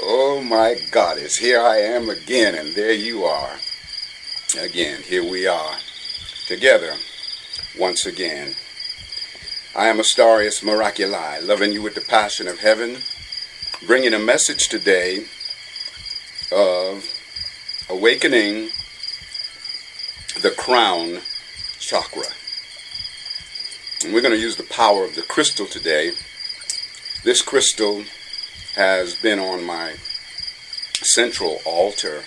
Oh my goddess, here I am again, and there you are. Again, here we are, together, once again. I am Astarius Miraculii, loving you with the passion of heaven, bringing a message today of awakening the crown chakra. And we're going to use the power of the crystal today. This crystal has been on my central altar,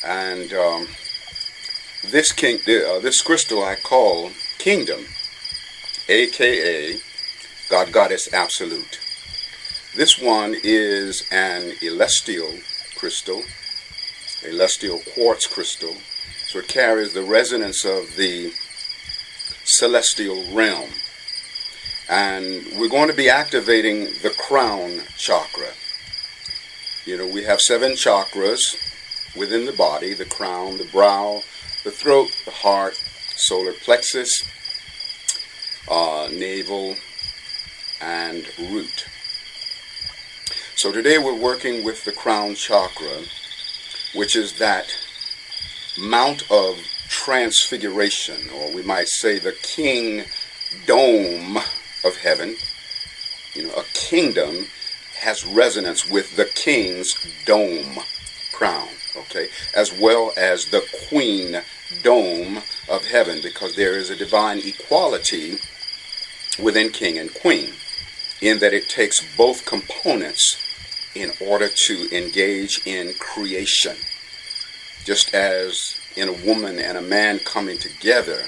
and this crystal I call Kingdom, aka God Goddess Absolute. This one is an celestial crystal, celestial quartz crystal, so it carries the resonance of the celestial realm. And we're going to be activating the crown chakra. You know, we have 7 chakras within the body: the crown, the brow, the throat, the heart, solar plexus, navel, and root. So today we're working with the crown chakra, which is that mount of transfiguration, or we might say the king dome of heaven. You know, a kingdom has resonance with the king's dome crown, okay, as well as the queen dome of heaven, because there is a divine equality within king and queen, in that it takes both components in order to engage in creation. Just as in a woman and a man coming together,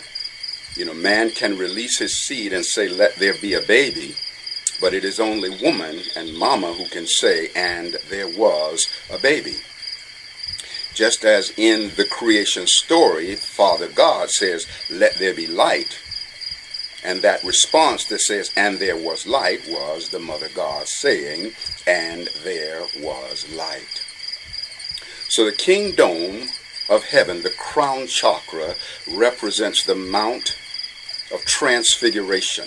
you know, man can release his seed and say, let there be a baby, but it is only woman and mama who can say, and there was a baby. Just as in the creation story, Father God says, let there be light, and that response that says, and there was light, was the Mother God saying, and there was light. So the kingdom of heaven, the crown chakra, represents the mount of transfiguration,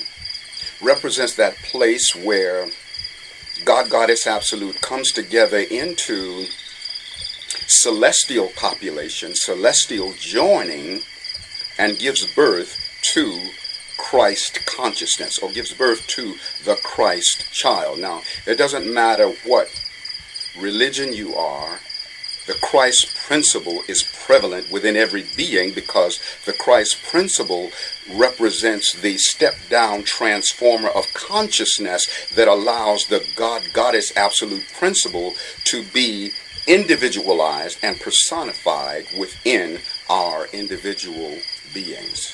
represents that place where God Goddess Absolute comes together into celestial copulation, celestial joining, and gives birth to Christ consciousness, or gives birth to the Christ child. Now, it doesn't matter what religion you are, the Christ principle is prevalent within every being, because the Christ principle represents the step-down transformer of consciousness that allows the God Goddess Absolute principle to be individualized and personified within our individual beings.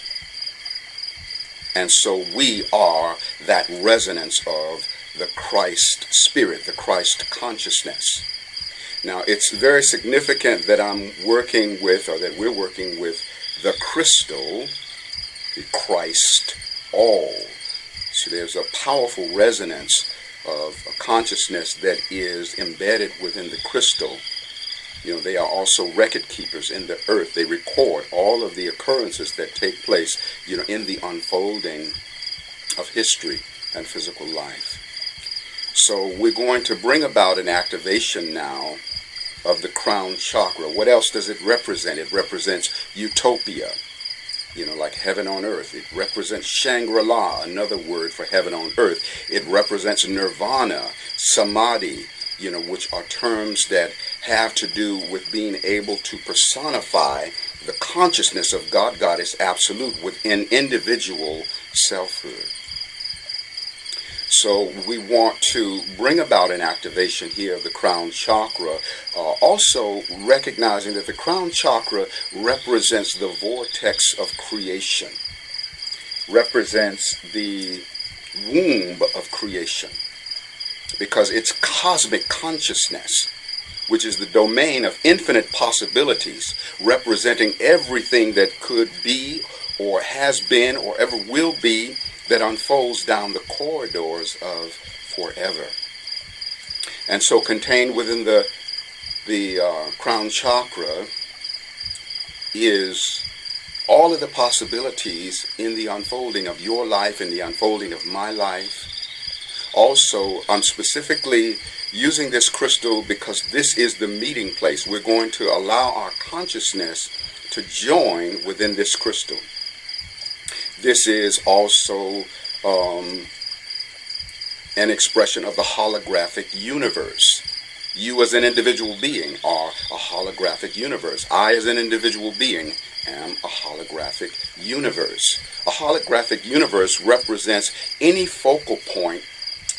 And so we are that resonance of the Christ spirit, the Christ consciousness. Now, it's very significant that I'm working with, or that we're working with, the crystal, the Christ all. So there's a powerful resonance of a consciousness that is embedded within the crystal. You know, they are also record keepers in the earth. They record all of the occurrences that take place, you know, in the unfolding of history and physical life. So we're going to bring about an activation now of the crown chakra. What else does it represent? It represents utopia, you know, like heaven on earth. It represents Shangri-La, another word for heaven on earth. It represents nirvana, samadhi, you know, which are terms that have to do with being able to personify the consciousness of God Goddess Absolute within individual selfhood. So we want to bring about an activation here of the crown chakra, also recognizing that the crown chakra represents the vortex of creation, represents the womb of creation, because it's cosmic consciousness, which is the domain of infinite possibilities, representing everything that could be or has been or ever will be, that unfolds down the corridors of forever. And so contained within the crown chakra is all of the possibilities in the unfolding of your life, in the unfolding of my life, Also, I'm specifically using this crystal because this is the meeting place. We're going to allow our consciousness to join within this crystal. This is also an expression of the holographic universe. You as an individual being are a holographic universe. I as an individual being am a holographic universe. A holographic universe represents any focal point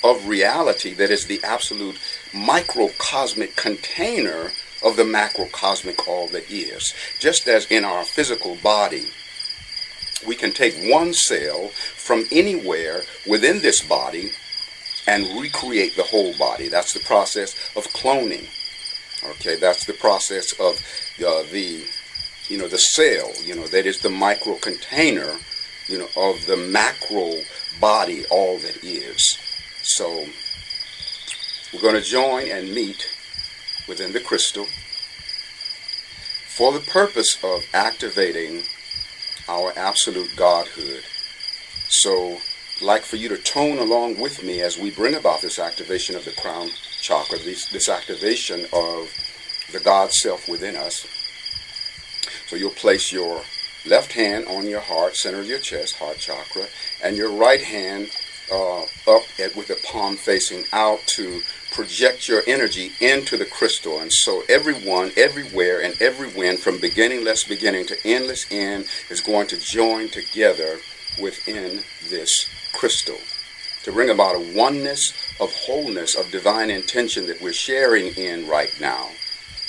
of reality that is the absolute microcosmic container of the macrocosmic all that is. Just as in our physical body, we can take one cell from anywhere within this body and recreate the whole body. That's the process of cloning. Okay, that's the process of the cell, that is the micro container, of the macro body, all that is. So we're going to join and meet within the crystal for the purpose of activating our absolute Godhood. So I'd like for you to tone along with me as we bring about this activation of the crown chakra, this activation of the God self within us. So you'll place your left hand on your heart, center of your chest, heart chakra, and your right hand with the palm facing out to project your energy into the crystal. And so everyone, everywhere, and every when, from beginningless beginning to endless end, is going to join together within this crystal to bring about a oneness of wholeness of divine intention that we're sharing in right now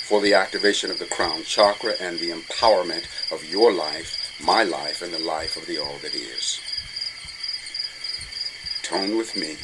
for the activation of the crown chakra and the empowerment of your life, my life, and the life of the all that is. Tone with me.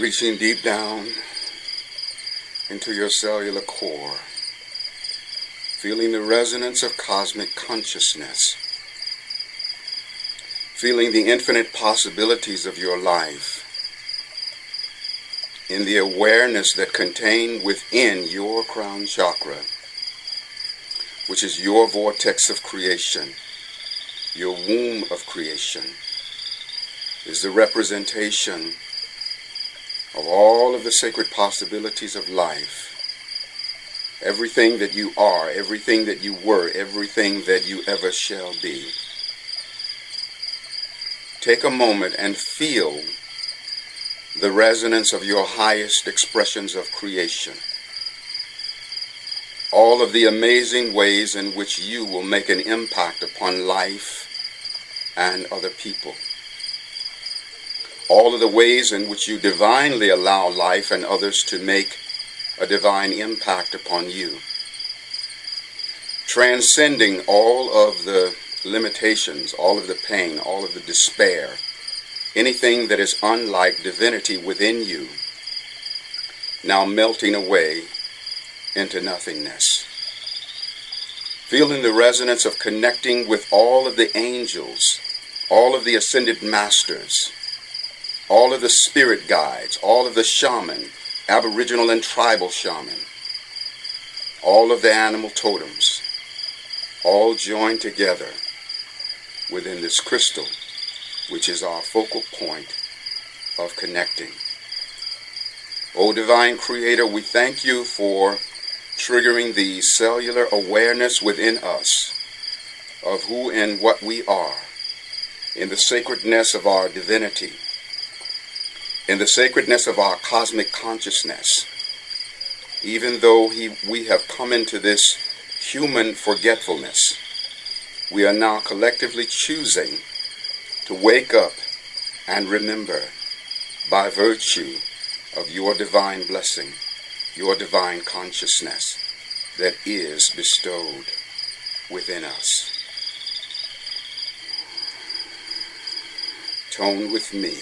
Reaching deep down into your cellular core, feeling the resonance of cosmic consciousness, feeling the infinite possibilities of your life in the awareness that contain within your crown chakra, which is your vortex of creation, your womb of creation, is the representation of all of the sacred possibilities of life. Everything that you are, everything that you were, everything that you ever shall be. Take a moment and feel the resonance of your highest expressions of creation. All of the amazing ways in which you will make an impact upon life and other people. All of the ways in which you divinely allow life and others to make a divine impact upon you. Transcending all of the limitations, all of the pain, all of the despair, anything that is unlike divinity within you, now melting away into nothingness. Feeling the resonance of connecting with all of the angels, all of the ascended masters, all of the spirit guides, all of the shaman, aboriginal and tribal shaman, all of the animal totems, all joined together within this crystal, which is our focal point of connecting. O Divine Creator, we thank you for triggering the cellular awareness within us of who and what we are, in the sacredness of our divinity, in the sacredness of our cosmic consciousness. Even though we have come into this human forgetfulness, we are now collectively choosing to wake up and remember by virtue of your divine blessing, your divine consciousness that is bestowed within us. Tone with me.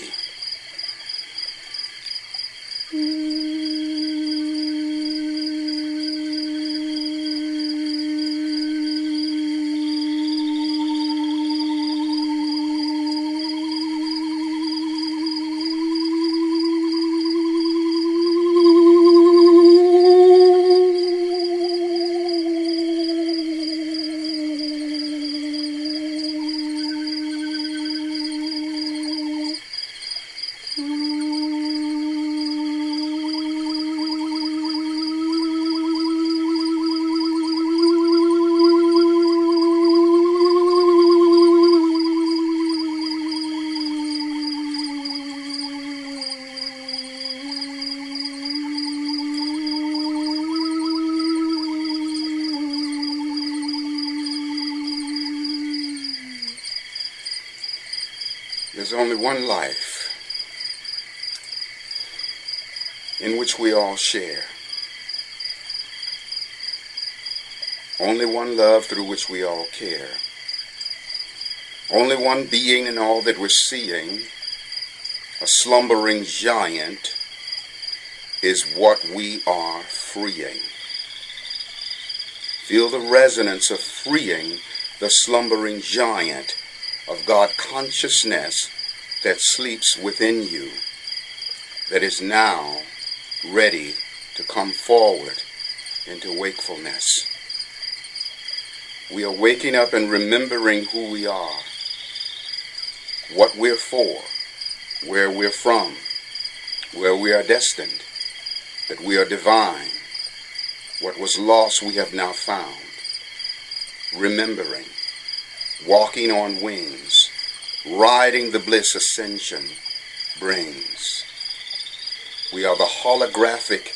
There's only one life in which we all share. Only one love through which we all care. Only one being in all that we're seeing, a slumbering giant, is what we are freeing. Feel the resonance of freeing the slumbering giant of God consciousness that sleeps within you, that is now ready to come forward into wakefulness. We are waking up and remembering who we are, what we're for, where we're from, where we are destined, that we are divine. What was lost we have now found. Remembering, walking on wings, riding the bliss ascension brings. We are the holographic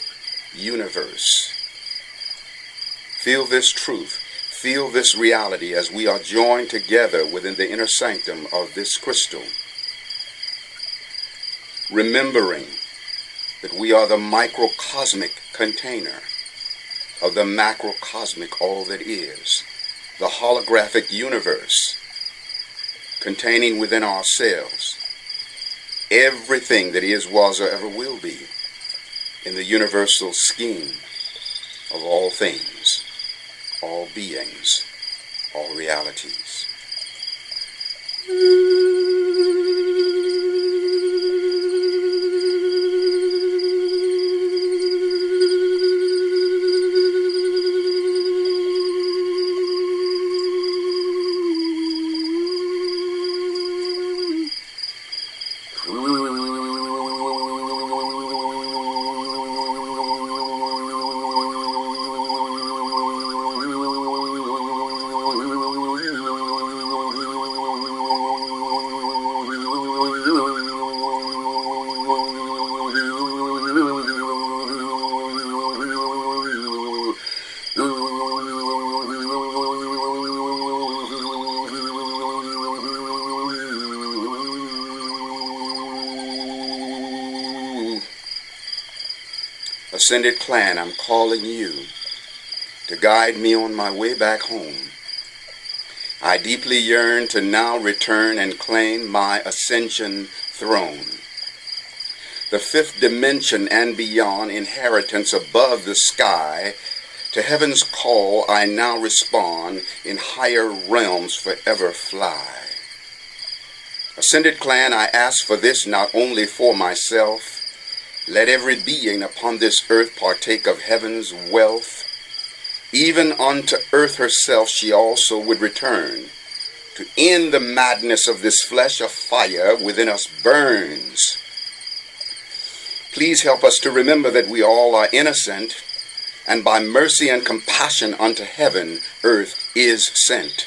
universe. Feel this truth, feel this reality as we are joined together within the inner sanctum of this crystal. Remembering that we are the microcosmic container of the macrocosmic all that is, the holographic universe containing within ourselves everything that is, was, or ever will be in the universal scheme of all things, all beings, all realities. Ascended Clan, I'm calling you to guide me on my way back home. I deeply yearn to now return and claim my Ascension throne. The fifth dimension and beyond, inheritance above the sky. To heaven's call I now respond, in higher realms forever fly. Ascended clan, I ask for this not only for myself. Let every being upon this earth partake of heaven's wealth. Even unto earth herself she also would return. To end the madness of this flesh, a fire within us burns. Please help us to remember that we all are innocent, and by mercy and compassion unto heaven, earth is sent.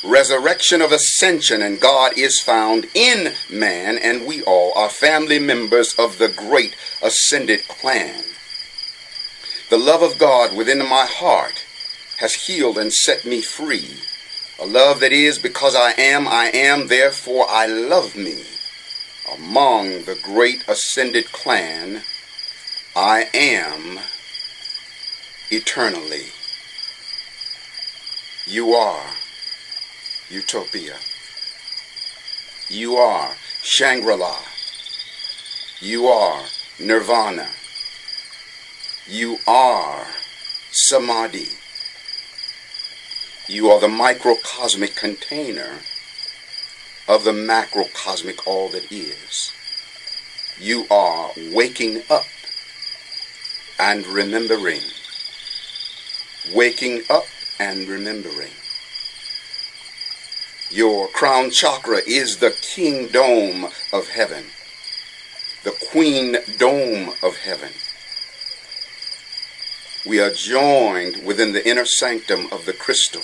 Resurrection of ascension, and God is found in man, and we all are family members of the great ascended clan. The love of God within my heart has healed and set me free. A love that is because I am, therefore I love me. Among the great ascended clan, I am eternally. You are Utopia. You are Shangri-La. You are Nirvana. You are Samadhi. You are the microcosmic container of the macrocosmic all that is. You are waking up and remembering. Waking up and remembering. Your crown chakra is the king dome of heaven, the queen dome of heaven. We are joined within the inner sanctum of the crystal,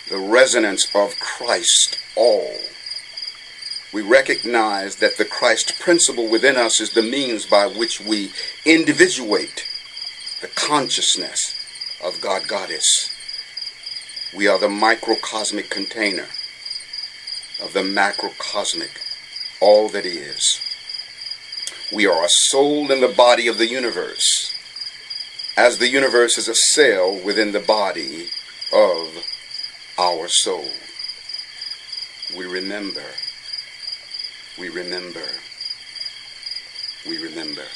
the resonance of Christ all. We recognize that the Christ principle within us is the means by which we individuate the consciousness of God Goddess. We are the microcosmic container of the macrocosmic, all that is. We are a soul in the body of the universe, as the universe is a cell within the body of our soul. We remember. We remember. We remember.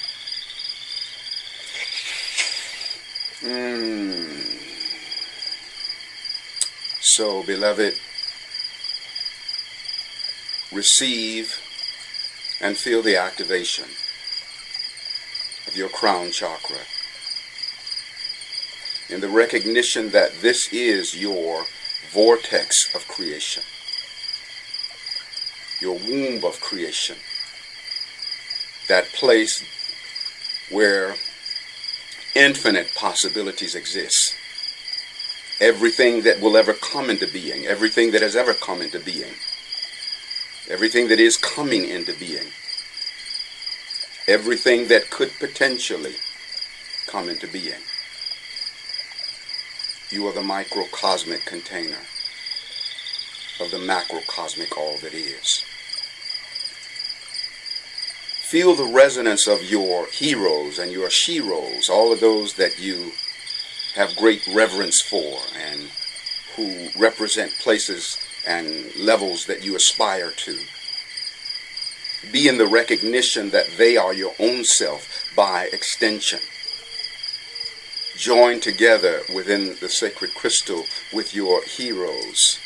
So, beloved, receive and feel the activation of your crown chakra in the recognition that this is your vortex of creation, your womb of creation, that place where infinite possibilities exist. Everything that will ever come into being, everything that has ever come into being, everything that is coming into being, everything that could potentially come into being. You are the microcosmic container of the macrocosmic all that is. Feel the resonance of your heroes and your sheroes, all of those that you have great reverence for and who represent places and levels that you aspire to. Be in the recognition that they are your own self by extension. Join together within the sacred crystal with your heroes,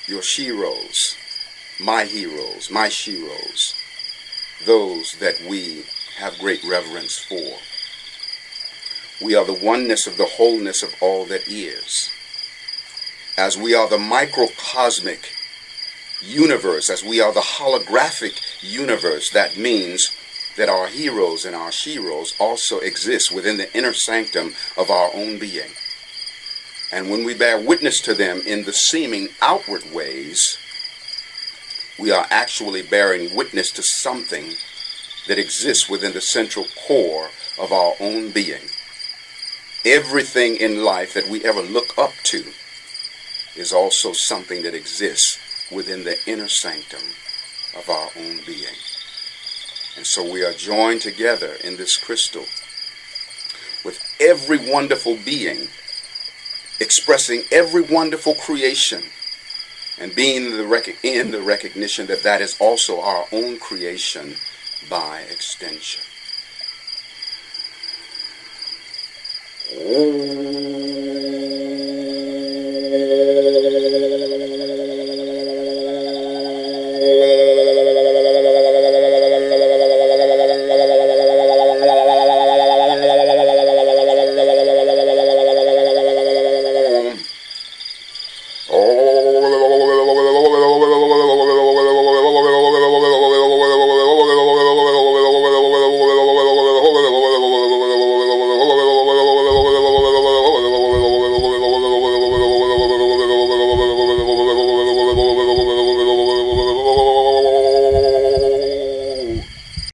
your sheroes, my sheroes, those that we have great reverence for. We are the oneness of the wholeness of all that is. As we are the microcosmic universe, as we are the holographic universe, that means that our heroes and our sheroes also exist within the inner sanctum of our own being. And when we bear witness to them in the seeming outward ways, we are actually bearing witness to something that exists within the central core of our own being. Everything in life that we ever look up to is also something that exists within the inner sanctum of our own being. And so we are joined together in this crystal with every wonderful being, expressing every wonderful creation, and being in the recognition that that is also our own creation by extension. Oh,